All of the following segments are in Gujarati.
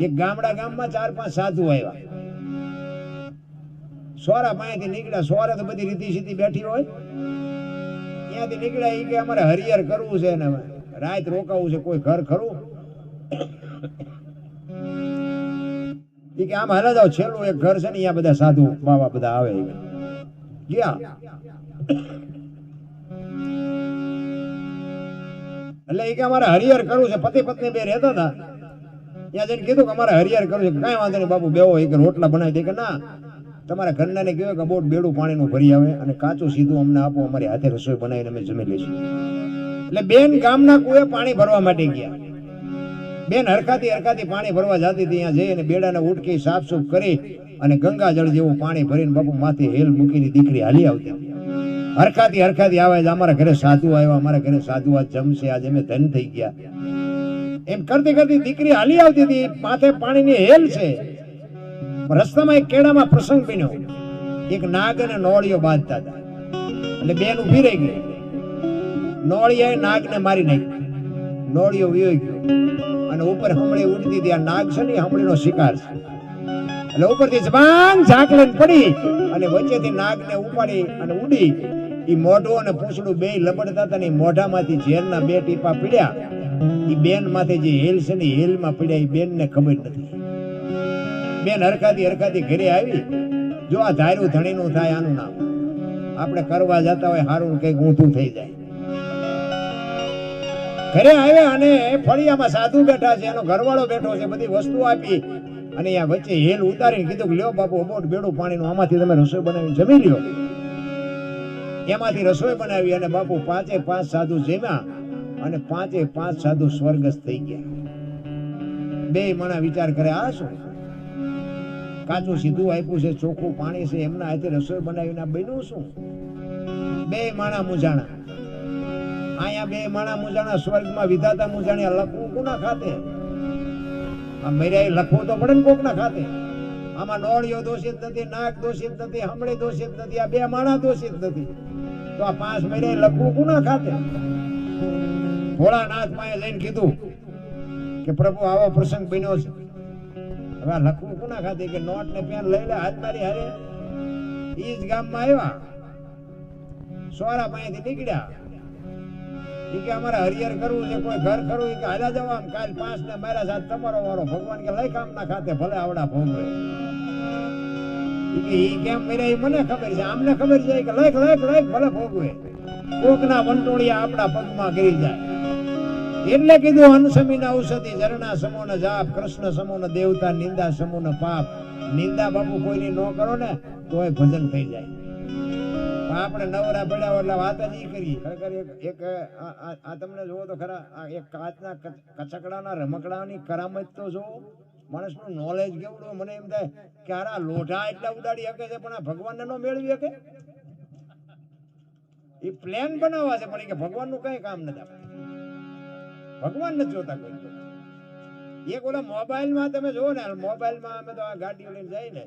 એક ગામમાં 4-5 સાધુ આવ્યા. સોરા પાસેથી નીકળ્યા. સોરા તો બધી રીતિ સીધી બેઠી હોય. ત્યાંથી નીકળ્યા. એ કે અમારે હરિહર કરવું છે ને રાત રોકાવું છે, કોઈ ઘર ખરું? એ કે આમ હાલા જાવ, છેલ્લું એક ઘર છે ને, અહીંયા બધા સાધુ બાવા બધા આવે. ગયા એટલે એ કે અમારે હરિહર કરવું છે. પતિ પત્ની બે રહેતા હતા. ત્યાં જઈને કીધું કે અમારે હરિહર કરવું છે. કઈ વાંધો નહીં બાપુ, બેવો. એ કે રોટલા બનાવી દે. કે ના, તમારા ઘરના ને કહેવાય કે બોટ બેડું પાણીનું ભરી આવે અને કાચું સીધું અમને આપો, અમારી હાથે રસોઈ બનાવીને અમે જમી લઈશું. એટલે બેન ગામના કુએ પાણી ભરવા માટે ગયા. બેન હરખાતી પાણી ભરવા જતી હતી. ત્યાં જઈને બેડાને ઉટકી સાફસૂફ કરી અને ગંગાજળ જેવું પાણી ભરીને બાપુ માથે હેલ મૂકીને દીકરી હાલી આવતી. હરખાતી આવે છે, અમારા ઘરે સાધુ આવ્યા, અમારા ઘરે સાધુ આજ જમશે, આજે અમે ધન થઈ ગયા. એમ કરતી દીકરી હાલી આવતી હતી. માથે પાણીની હેલ છે. રસ્તામાં એક કેળામાં પ્રસંગ બન્યો. એક નાગ અને નોળિયો બાંધતા હતા. એટલે બેન ઉભી રહી ગઈ. નોળિયાએ નાગને મારી નાખી. નોળિયો વિયો ગયો અને ઉપર હમણી ઉડતી હતી. આ નાગ છે ને, હમણીનો શિકાર છે. એટલે ઉપરથી જબાંગ ઝાકલન પડી અને વચ્ચેથી નાગને ઉપાડી અને ઉડી. ઈ મોઢું અને પૂંછડું બે લબડતા હતા ને મોઢામાંથી ઝેરના 2 ટીપા પીડ્યા. ઈ બેન માથે જે હેલ છે ને, હેલમાં પીડ્યા. ઈ બેનને ખબર નથી. બેન હરખાતી ઘરે આવી. જો આ ધાર્યું ધણીનું થાય, આનું નામ. આપણે કરવા જતા હોય હારું કઈક ઊંધું થઈ જાય. ઘરે આવ્યા અને ફળિયામાં સાધુ બેઠા છે, એનો ઘરવાળો બેઠો છે. બધી વસ્તુ આપી અને અહીંયા વચ્ચે હેલ ઉતારીને કીધું કે લ્યો બાપુ, બોટ બેડું પાણીનું, આમાંથી તમે રસોઈ બનાવીને જમી લ્યો. એમાંથી રસોઈ બનાવી અને બાપુ 5 સાધુ જમ્યા અને 5 સાધુ સ્વર્ગસ્થ થઈ ગયા. બે માણા વિચાર કરે, આ શું? કાચું સીધું આપ્યું છે, ચોખ્ખું પાણી છે, એમના હાથે રસોઈ બનાવીને બન્યું શું? બે માણા મૂંઝાણા. અહીંયા બે માણા મૂંઝાણા, સ્વર્ગમાં વિધાતા મૂંઝાણ્યા. લખવું કોના ખાતે? આ મર્યા લખવું તો પડે ને કોકના ખાતે. આમાં નોળિયો દોષિત નથી, નાગ દોષિત નથી, હમણી દોષિત નથી, આ બે માણા દોષિત નથી. તો આ 5 મર્યા લખવું કોના ખાતે? ભોળાનાથ માએ જઈને કીધું કે પ્રભુ આવો પ્રસંગ બન્યો છે, હવે લખવું કોના ખાતે? કે નોટ ને પેન લઈ લે, હાથ મારી હારે. ઈ જ ગામમાં આવ્યા. સોરા પાસેથી નીકળ્યા. ઈ કે અમારે હરિહર કરવું છે, કોઈ ઘર ખરું? કે હાલ્યા જાવ, આમ કાલ 5 ને મારા સાથે તમારો વારો. ભગવાન કે લઈ કામના ખાતે, ભલે આવડા ભોગવે. ઈ કેમ કર્યા એ મને ખબર છે, આમને ખબર છે કે લખ ભલે ભોગવે. કોકના વંટોળિયા આપણા પગમાં ગરી જાય. એટલે કીધું અનસમીન ઔષધિ, ઝરણા સમોન જાપ, કૃષ્ણ સમોન દેવતા, નિંદા સમોન પાપ. નિંદા બાપુ કોઈની ન કરો ને તોય ભજન થઈ જાય. આપણે નવરા પડ્યા એટલે વાત જ ઈ કરી. ખરેખર એક આ તમને જોવો તો ખરા, આ એક કાચના કચકડાના રમકડાની કરામત તો જોવો. માણસનું નોલેજ કેવડું. મને એમ થાય કે આ લોઢા એટલા ઉડાડી શકે છે પણ આ ભગવાનને ન મેળવી શકે. એ પ્લેન બનાવવા છે પણ કે ભગવાનનું કઈ કામ નથી. ભગવાન નથી જોતા કોઈ. એક ઓલા મોબાઈલમાં તમે જોવો ને, મોબાઈલમાં અમે તો આ ગાડીઓ લઈને જાય ને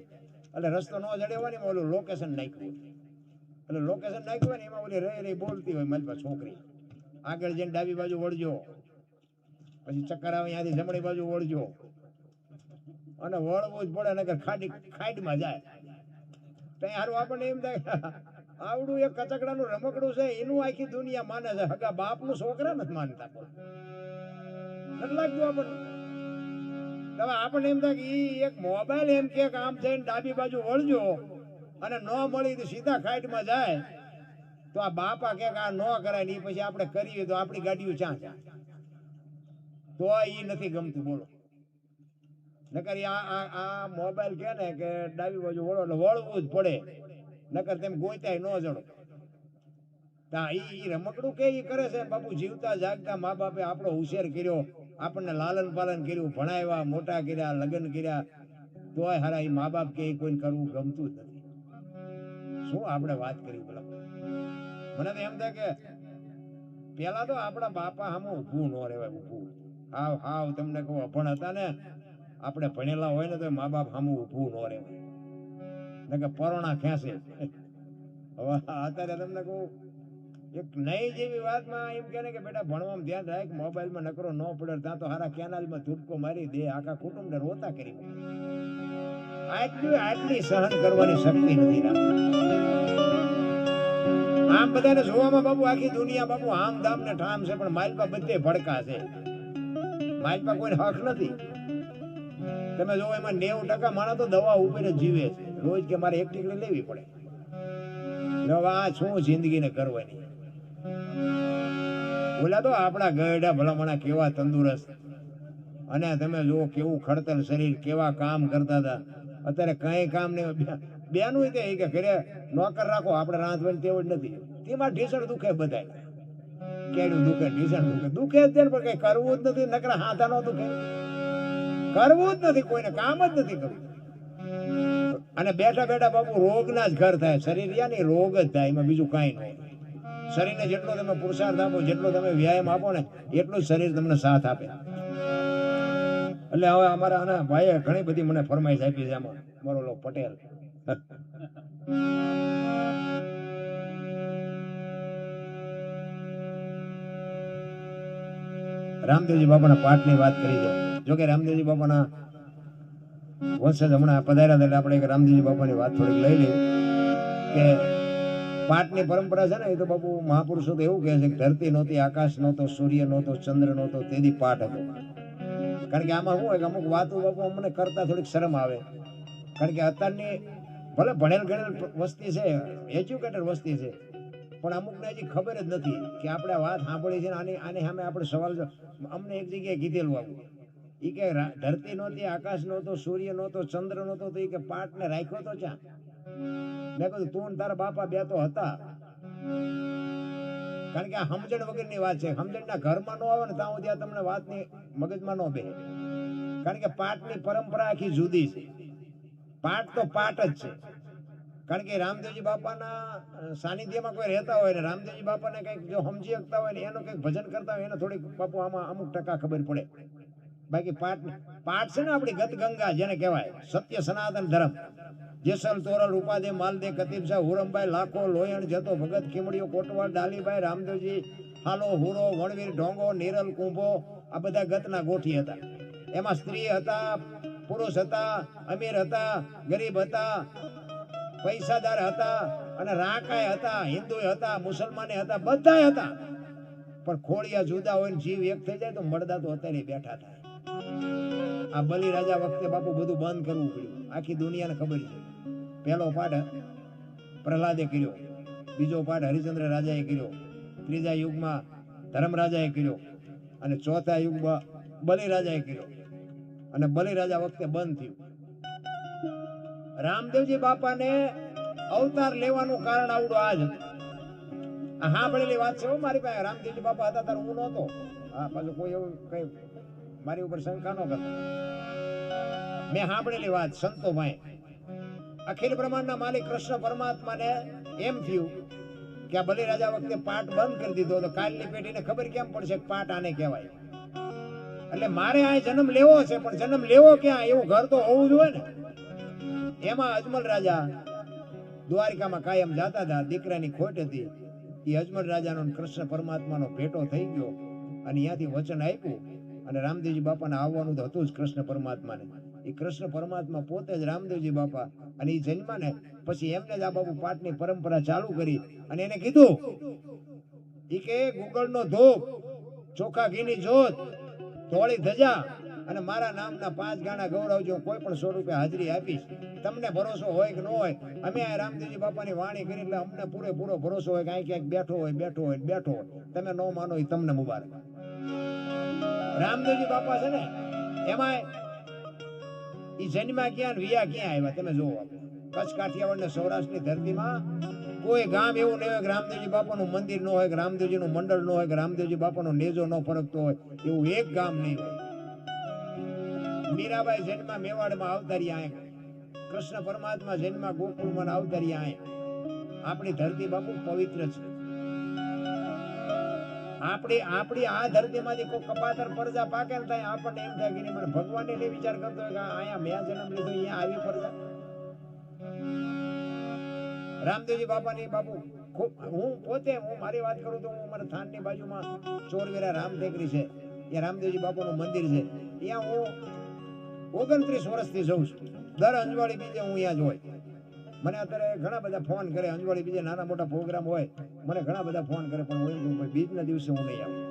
એટલે રસ્તો ન જડે હોય ને, ઓલું લોકેશન નાખ્યું. એટલે લોકેશન નાખ્યું હોય ને એમાં ઓલી રહી બોલતી હોય મારી પાસે છોકરી, આગળ જઈને ડાબી બાજુ વળજો, પછી ચક્કર આવે ત્યાંથી જમણી બાજુ વળજો. અને વળવું જ પડે, નકર ખાડીમાં જાય. ત્યાં હારું આપણને એમ થાય આવડું એક કચકડાનું રમકડું છે, એનું આખી દુનિયા માને છે. હગા બાપનું છોકરા નથી માનતા. નથી લાગતું આપણને? હવે આપણને એમ થાય કે ઈ એક મોબાઈલ એમ કે આમ થઈને ડાબી બાજુ વળજો અને ન મળી તો સીધા ખાઈટમાં જાય. તો આ બાપા કે આ ન કરાય ને પછી આપણે કરીએ તો આપણી ગાડીઓ ક્યાં જાય? તો ઈ નથી ગમતું. બોલો, નકર આ મોબાઈલ કે ને કે ડાબી બાજુ વળો એટલે વળવું જ પડે, નકર તેમ ગોતાય ન જડો. ઈ રમકડું કે ઈ કરે છે બાપુ. જીવતા જાગતા મા બાપે આપણો હોશિયાર કર્યો, આપણને લાલન પાલન કર્યું, ભણાવ્યા, મોટા કર્યા, લગ્ન કર્યા, તોય હારા ઈ મા બાપ કે કોઈને કરવું ગમતું જ નથી. શું આપણે વાત કરી બોલા? મને તો એમ થાય કે પેલા તો આપણા બાપા સામે ઊભું ન રહેવાય. ઊભું હાવ તમને કહું, અભણ હતા ને, આપણે ભણેલા હોય ને તો મા બાપ સામે ઊભું ન રહેવાય, ને કે પરોણા ખેંચે. હવે અત્યારે તમને કહું એક નહીં જેવી વાતમાં એમ કહે ને કે બેટા ભણવામાં ધ્યાન રાખ, મોબાઈલમાં નકરો ન પડે ત્યાં તો હારા કેનાલમાં ધૂપકો મારી દે, આખા કુટુંબને રોતા કરી મૂકે. આટલી સહન કરવાની શક્તિ નથી રાખતા. આમ બધાને જોવામાં બાપુ આખી દુનિયા બાપુ આમ દામ ને ઠામ છે, પણ માલપા બધે ભડકા છે. માલપા કોઈ હક નથી. તમે જો એમાં 90% માણસ તો દવા ઉપર જ જીવે છે. રોજ કે મારે એક ટીકડી લેવી પડે. આ શું જિંદગીને કરવાની. ઓલા તો આપણા ગયડા ભલામણા કેવા તંદુરસ્ત, અને તમે જુઓ કેવું ખડતલ શરીર, કેવા કામ કરતા હતા. અત્યારે કઈ કામ નહીં. બેનું કે ઘરે નોકર રાખો, આપણે રાંધવાની ટેવ જ નથી. તેમાં ઢીસણ દુખે બધાય, કેડું દુખે, ઢીસણ દુખે જ છે, પણ કઈ કરવું જ નથી. નકરા હાથા નો દુખે, કરવું જ નથી, કોઈને કામ જ નથી કરવું. અને બેઠા બેઠા બાપુ રોગના જ ઘર થાય. શરીર યાની રોગ જ થાય, એમાં બીજું કાંઈ નહીં. શરીરને જેટલો તમે પુરુષાર્થ આપો, જેટલો તમે વ્યાયામ આપો ને, એટલું જ શરીર તમને સાથ આપે. એટલે હવે અમારા આના ભાઈએ ઘણી બધી મને ફરમાઈશ આપી છે. આમાં મારો લો પટેલ રામદેવજી બાપાના પાઠની વાત કરી છે. જોકે રામદેવજી બાપાના વંશજ હમણાં પધાર્યા હતા, એટલે આપણે એક રામદેવજી બાપાની વાત થોડીક લઈ લઈએ કે પાઠની પરંપરા છે ને, એ તો બાપુ મહાપુરુષો તો એવું કહે છે કે ધરતી નહોતી, આકાશ નહોતો, સૂર્ય નહોતો, ચંદ્ર નહોતો, તેથી પાઠ હતો. કારણ કે આમાં શું હોય કે અમુક વાતો બાપુ અમને કરતા થોડીક શરમ આવે. કારણ કે અત્યારની ભલે ભણેલ ગણેલ વસ્તી છે, એજ્યુકેટેડ વસ્તી છે, પણ અમુકને હજી ખબર જ નથી કે આપણે વાત સાંભળી છે. આની સામે આપણે સવાલ, અમને એક જગ્યાએ કીધેલું આવું, એ કે ધરતી નહોતી, આકાશ નહોતો, સૂર્ય નહોતો, ચંદ્ર નહોતો, તો એ કે પાઠને રાખ્યો તો ચા. મેં કહ્યું તું તારા બાપા બે તો હતા. કારણ કે આ સમજણ વગરની વાત છે. સમજણના ઘરમાં ન આવે ને ત્યાં સુધી તમને વાતની મગજમાં ન બે. કારણ કે પાઠની પરંપરા આખી જુદી છે. પાઠ તો પાઠ જ છે. કારણ કે રામદેવજી બાપાના સાનિધ્યમાં કોઈ રહેતા હોય ને રામદેવજી બાપાને કંઈક જો સમજી શકતા હોય ને, એનું કંઈક ભજન કરતા હોય, એને થોડીક બાપુ આમાં અમુક ટકા ખબર પડે. બાકી પાઠ છે ને આપણી ગત ગંગા જેને કહેવાય, સત્ય સનાતન ધર્મ. જેસલ તોરલ ઉપાધે માલદે કતીબ શાહ હુરમભાઈ લાખો લોયણ જતો ભગત ખીમડીઓ કોટવાલ ડાલીભાઈ રામદેવજી હાલો હુરો વણવીર ઢોંગો નિરલ કુંભો, આ બધા ગતના ગોઠી હતા. એમાં સ્ત્રી હતા, પુરુષ હતા, અમીર હતા, ગરીબ હતા, પૈસાદાર હતા, અને રાકાય હતા, હિન્દુ હતા, મુસલમાને હતા, બધા હતા. પણ ખોળિયા જુદા હોય ને જીવ એક થઈ જાય તો મળદા તો અત્યારે બેઠા થાય. આ બલિ રાજા વખતે બાપુ બધું બંધ કરવું પડ્યું. આખી દુનિયાને ખબર છે. પહેલો પાઠ પ્રહલાદે કર્યો, બીજો પાઠ હરિચંદ્ર રાજાએ કર્યો, ત્રીજા યુગમાં ધર્મ રાજાએ કર્યો, અને ચોથા યુગમાં બલિ રાજાએ કર્યો. અને બલિ રાજા વખતે બંધ થયું. રામદેવજી બાપાને અવતાર લેવાનું કારણ આવડું આ જ હતું. હા ભણેલી વાત છે મારી પાસે. રામદેવજી બાપા હતા ત્યારે હું નહોતો. હા, પાછું કોઈ એવું કઈ મારી ઉપર શંકા ન કરતા. મેં સાંભળેલી વાત સંતો ભાઈ. અખિલ બ્રહ્માંડના માલિક કૃષ્ણ પરમાત્માને એમ થયું કે આ બલિ રાજા વખતે પાઠ બંધ કરી દીધો, તો કાલની પેઢીને ખબર કેમ પડશે કે પાઠ આને કહેવાય. એટલે મારે આ જન્મ લેવો છે, પણ જન્મ લેવો ક્યાં, એવું ઘર તો હોવું જોઈએ ને. એમાં અજમલ રાજા દ્વારિકામાં કાયમ જાતા હતા. દીકરાની ખોટ હતી. એ અજમલ રાજાનો કૃષ્ણ પરમાત્માનો ભેટો થઈ ગયો, અને ત્યાંથી વચન આપ્યું. અને રામદેવજી બાપાને આવવાનું તો હતું જ કૃષ્ણ પરમાત્માને. એ કૃષ્ણ પરમાત્મા પોતે જ રામદેવજી બાપા, અને એ જન્મા ને પછી એમને જ આ બાપુ પાઠની પરંપરા ચાલુ કરી. અને એને કીધું એ કે ગુગળનો ધૂપ, ચોખા ઘીની જોત, ધોળી ધજા અને મારા નામના 5 ગાણા ગૌરવજો. કોઈ પણ 100 રૂપિયા હાજરી આપીશ. તમને ભરોસો હોય કે ન હોય, અમે આ રામદેવજી બાપાની વાણી કરી એટલે અમને પૂરેપૂરો ભરોસો હોય કે અહીં ક્યાંક બેઠો હોય. તમે ન માનો એ તમને મુબારક. રામદેવજી બાપા છે ને, એમાં એ જન્મા ક્યાં વિયા ક્યાં આવ્યા તમે જુઓ. કચ્છ કાઠિયાવાડ ને સૌરાષ્ટ્રની ધરતીમાં કોઈ ગામ એવું નહીં હોય કે રામદેવજી બાપાનું મંદિર ન હોય, કે રામદેવજીનું મંડળ ન હોય, કે રામદેવજી બાપાનો નેજો ન ફરકતો હોય, એવું એક ગામ નહીં હોય. મીરાબાઈ જન્મા મેવાડમાં અવતારી આય, કૃષ્ણ પરમાત્મા જન્મા ગોકુળમાં અવતારી આય. આપણી ધરતી બાપુ પવિત્ર છે. આપણી આ ધરતીમાંથી કોઈ કપાતર પરજા પાકે ને થાય આપણને એમ થાય કે મને ભગવાન ને વિચાર કરતો હોય કે અહીંયા મેં જન્મ લીધો, અહીંયા આવી પરજા. રામદેવજી બાપાની બાપુ હું પોતે મારી વાત કરું તો હું મારા થાનની બાજુમાં ચોરવીરા રામ ટેકરી છે, ત્યાં રામદેવજી બાપાનું મંદિર છે, ત્યાં હું 29 વર્ષથી જઉં છું. દર અંજવાળી બીજે હું અહીંયા જ હોય. મને અત્યારે ઘણા બધા ફોન કરે, અંજવાળી બીજે નાના મોટા પ્રોગ્રામ હોય, મને ઘણા બધા ફોન કરે, પણ હું બીજના દિવસે હું નહીં આવું.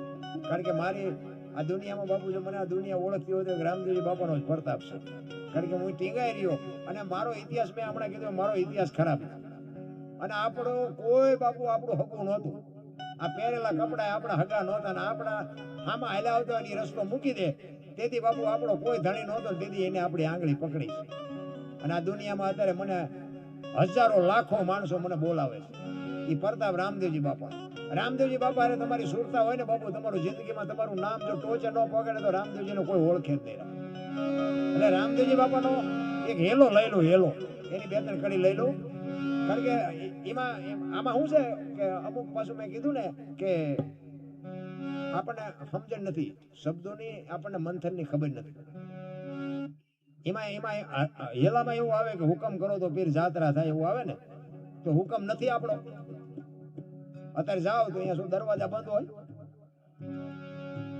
કારણ કે મારી આ દુનિયામાં બાપુ જો મને આ દુનિયા ઓળખતી હોય તો રામદેવજી બાપાનો જ પ્રતાપ છે. કારણ કે હું ટીંગાઈ રહ્યો અને મારો ઇતિહાસ મેં હમણાં કીધું મારો ઇતિહાસ ખરાબ, અને આપણો કોઈ બાપુ આપણું હગું નહોતું. આ પહેરેલા કપડા આપણા હગા નહોતા, ને આપણા આમાં હાલ્યા આવતો એની રસ્તો મૂકી દે, તેથી બાપુ આપણો કોઈ ધણી નહોતો, તેથી એને આપણી આંગળી પકડી છે. અને આ દુનિયામાં અત્યારે મને હજારો લાખો માણસો મને બોલાવે છે, એ પ્રતાપ રામદેવજી બાપા. રામદેવજી બાપા અરે તમારી સુરતા હોય ને બાપુ, તમારું જિંદગીમાં તમારું નામ જો ટોચે ન પકડે તો રામદેવજીનો કોઈ ઓળખે જ નહીં. એટલે રામદેવજી બાપાનો એક હેલો લઈ લો, હેલો એની 2-3 કડી લઈ લો. કારણ કે આમાં શું છે કે અમુક પાછું મેં કીધું ને કે આપણને સમજણ નથી શબ્દોની, આપણને મંથનની ખબર નથી. એમાં હેલામાં એવું આવે કે હુકમ કરો તો પીર જાત્રા થાય, એવું આવે ને તો હુકમ નથી આપણો. અત્યારે જાઓ તો અહીંયા શું દરવાજા બંધ હોય?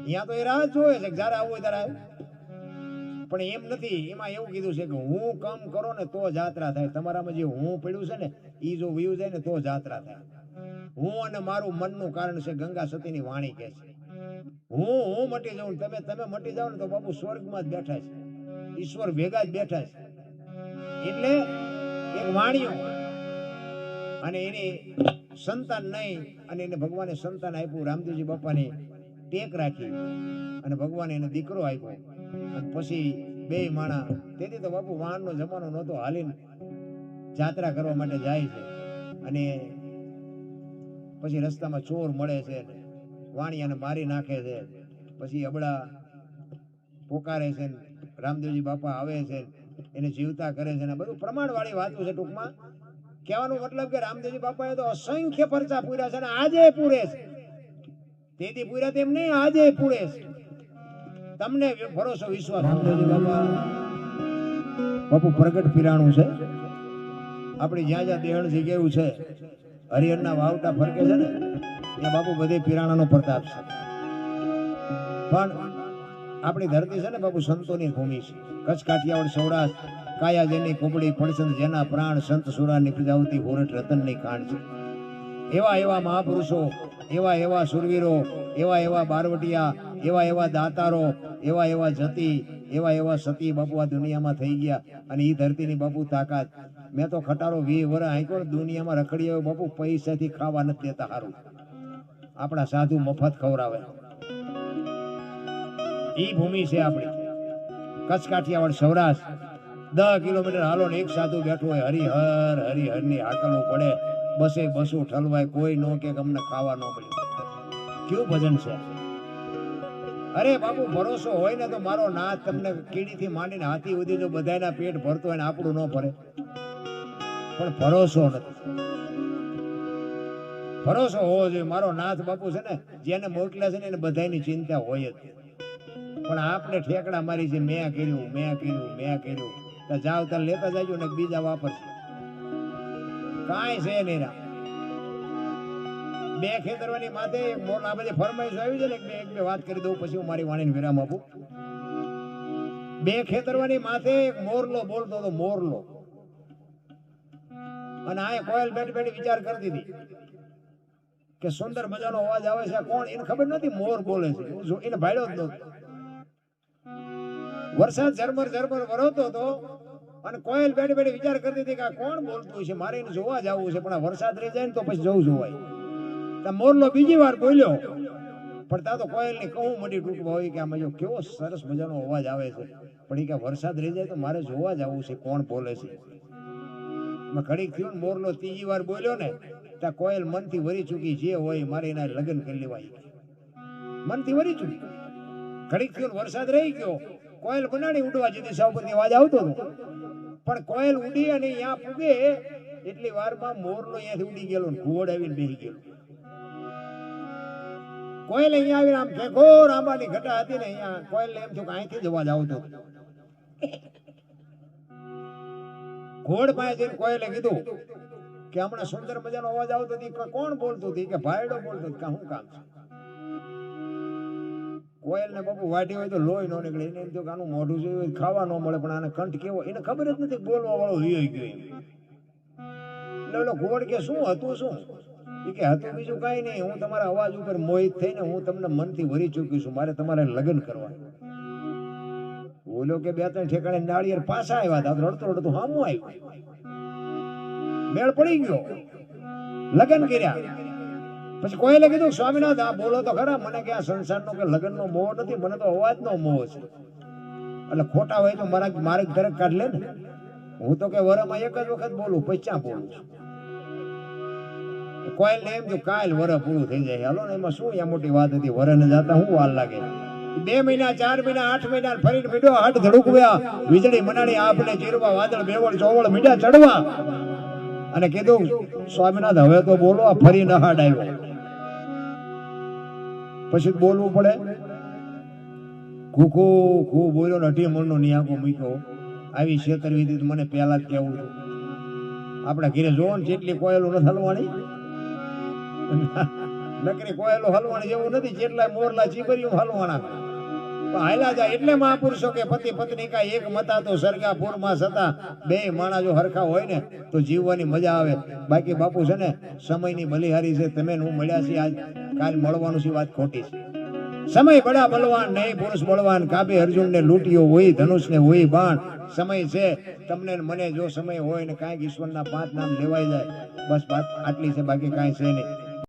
અહીંયા તો એ રાહ જોવે છે જયારે આવવું હોય ત્યારે આવે. પણ એમ નથી, એમાં એવું કીધું છે કે હું કામ કરો ને તો જાત્રા થાય. તમારામાં જે હું પડ્યું છે ને એ જો વયું જાય ને તો જાત્રા થાય. હું અને મારું મનનું કારણ છે, ગંગા સતીની વાણી કહે છે. હું મટી જાઉં, તમે મટી જાઓ ને તો બાપુ સ્વર્ગમાં જ બેઠા છે, ઈશ્વર ભેગા જ બેઠા છે. એટલે એક વાણીઓ અને એની સંતાન નહીં, અને એને ભગવાને સંતાન આપ્યું, રામદેવજી બાપાની ટેક રાખી અને ભગવાને એને દીકરો આપ્યો. અને પછી 2 માણા, તેથી તો બાપુ વાહનનો જમાનો નહોતો, હાલીને જાત્રા કરવા માટે જાય છે. અને પછી રસ્તામાં ચોર મળે છે, વાણિયાને મારી નાખે છે, પછી અબળા પોકારે છે, રામદેવજી બાપા આવે છે, એને જીવતા કરે છે. ને બધું પ્રમાણવાળી વાતો છે. ટૂંકમાં કહેવાનો મતલબ કે રામદેવજી બાપાએ તો અસંખ્ય પરચા પૂર્યા છે, અને આજે પૂરે છે. તેથી પૂર્યા તેમ નહીં, આજે પૂરે છે. તમને ભરોસો વિશ્વાસ? રામદેવજી બાપુ પ્રગટ પીરાણું છે. આપણી જ્યાં જ્યાં દેહણ જગ્યાઓ છે, હરિહરના વાવટા ફરકે છે ને, ત્યાં બાપુ બધે પીરાણાનો પ્રતાપ છે. પણ આપણી ધરતી છે ને બાપુ સંતોની ભૂમિ છે. કચ્છ, કાઠિયાવાડ, સૌરાષ્ટ્ર, કાયા જેની કુબડી, ફણસંદ જેના પ્રાણ, સંત સુરા નીપજાવતી હોરઠ રતનની ખાણ છે. એવા એવા મહાપુરુષો, એવા એવા સુરવીરો, એવા એવા બારવટિયા, એવા એવા દાતારો, એવા એવા જતી, એવા એવા સતી બાપુ આ દુનિયામાં થઈ ગયા. અને એ ધરતીની બાપુ તાકાત. મેં તો ખટારો 20 વર્ષ આંક્યો દુનિયામાં રખડી આવ્યો બાપુ, પૈસાથી ખાવા નથી દેતા. સારું આપણા સાધુ મફત ખવડાવે. ઈ ભૂમિ છે આપણી કચ્છ, કાઠિયાવાડ, સૌરાષ્ટ્ર. 10 કિલોમીટર હાલો ને એક સાધુ બેઠો હોય, હરિહર હરિહર ની હાકલવું પડે, બસે બસું ઠલવાય, કોઈ નો કે અમને ખાવા ન મળ્યું. કેવું ભજન છે! અરે બાપુ ભરોસો હોય ને તો મારો નાથ તમને કીડીથી માંડીને હાથી સુધી જો બધાના પેટ ભરતો હોય ને આપણું ન ભરે. પણ ભરોસો નથી. ભરોસો હોવો જોઈએ. મારો નાથ બાપુ છે ને જેને મોકલ્યા છે ને એને બધાની ચિંતા હોય જ. પણ આપણે ઠેકડા મારી છે, મેં કર્યું, મેં કર્યું, મેં કર્યું. તો જાવ તાર લેતા જાજો ને બીજા વાપરશે. કાંઈ છે નહીં. રામ 2 ખેતરવાની માથે એક મોર, આ બધી ફરમાઈશ આવી છે ને, એક બે વાત કરી દઉં પછી હું મારી વાણીને વિરામ આપું. 2 ખેતરવાની માથે એક મોરલો બોલતો હતો, મોરલો. અને આ કોયલ બેઠી બેઠી વિચાર કરતી હતી કે સુંદર મજાનો અવાજ આવે છે, કોણ? એને ખબર નથી મોર બોલે છે, એને ભાડ્યો જ નહોતો. વરસાદ ઝરમર ઝરમર વરસતો હતો અને કોયલ બેઠી બેઠી વિચાર કરતી હતી કે આ કોણ બોલતું છે, મારે એને જોવા જવું છે, પણ આ વરસાદ રહી જાય ને તો પછી જવું જોવાય. મોરલો બીજી વાર બોલ્યો, પણ ત્યાં તો કોયલની કહું મડી તૂટવા હોય કે આમાં જો કેવો સરસ મજાનો અવાજ આવે છે, પણ એ કે વરસાદ રહી જાય તો મારે જોવા જવું છે કોણ બોલે છે. ઘડીક થયું ને મોરલો ત્રીજી વાર બોલ્યો ને ત્યાં કોયલ મનથી વરી ચૂકી, જે હોય મારે એના લગ્ન કરી લેવાય, મનથી વરી ચૂકી. ઘડીક થયું વરસાદ રહી ગયો, કોયલ બનાડી ઉડવા જતી, સૌ પરથી અવાજ આવતો હતો, પણ કોયલ ઉડી અને અહીંયા પૂગે એટલી વારમાં મોરલો અહીંયાથી ઉડી ગયેલો, ઘોડ આવીને બેસી ગયેલો. કોયલ અહીંયા આવીને આમ ઘેઘોર આંબાની ઘટા હતી ને, અહીંયા કોયલ એમ થયું કે અહીંથી જ અવાજ આવતો. ઘોડ પાસે જઈને કોયલે કીધું કે હમણાં સુંદર મજાનો અવાજ આવતો હતી કે કોણ બોલતું હતી કે ભાઈડો બોલતો કે શું કામ છે કોયલ ને બાપુ વાટી હોય તો લોહી ન નીકળે એને એમ થયું કે આનું મોઢું જોયું ખાવા ન મળે પણ આને કંઠ કેવો એને ખબર જ નથી બોલવા વાળો વિયો ગયો એટલે ઓલો ઘોડ કે શું હતું શું એ કે હતું બીજું કઈ નહીં હું તમારા અવાજ ઉપર મોહિત થઈને હું તમને મનથી વરી ચૂકી છું મારે તમારે લગ્ન કરવા બોલો કે બે ત્રણ ઠેકાણે નાળિયેર પાછા આવ્યા હતા રડતો રડતો હામું આવ્યું મેળ પડી ગયો લગ્ન કર્યા પછી કોઈને કીધું સ્વામિનાથ આ બોલો તો ખરા મને કે આ સંસારનો કે લગ્નનો મોહ નથી મને તો અવાજનો મોહ છે એટલે ખોટા હોય તો મારે ઘરે કાઢ લે ને હું તો કે વરમાં એક જ વખત બોલું પૈસા બોલું છું કોયલ ને એમ જો કાલ વર પૂરું થઈ જાય હાલો ને એમાં શું મોટી વાત હતી વર ને જાતા હું વાર લાગે 2 મહિના 4 મહિના 8 મહિના ફરીને મીડો હાથ ધડુકવ્યા વીજળી મનાડી આપને ચીરવા વાદળ બેવળ ચોવળ મીડા ચડવા અને કીધું સ્વામિનાથ હવે તો બોલો આ ફરી નહાડ આવ્યો પછી બોલવું પડે ખુખો ખૂબ બોલ્યો ને 18 મણનો નિયાકો મૂક્યો આવી છેતરવી મને પહેલા જ કહેવું હતું આપણે ઘરે જોવો ને જેટલી કોયલો નથી હલવાણી નકરી કોયલો હલવાણી જેવું નથી જેટલા મોરલા ચીબરિયું હલવાણા હાલ્યા જાય એટલે મહાપુરુષો કે પતિ પત્ની કા એક મતા તો સરગાપુરમાં સતા બે માણા જો હરખા હોય ને તો જીવવાની મજા આવે બાકી બાપુ છે ને સમયની બલિહારી છે તમે હું મળ્યા છીએ આજ કાલ મળવાનું છે વાત ખોટી છે સમય બડા બલવાન નહીં પુરુષ બળવાન કાબે અર્જુન ને લૂંટ્યો હોય ધનુષ ને હોય બાણ સમય છે તમને મને જો સમય હોય ને કાંઈક ઈશ્વરના 5 નામ લેવાઈ જાય બસ વાત આટલી છે બાકી કાંઈ છે નહીં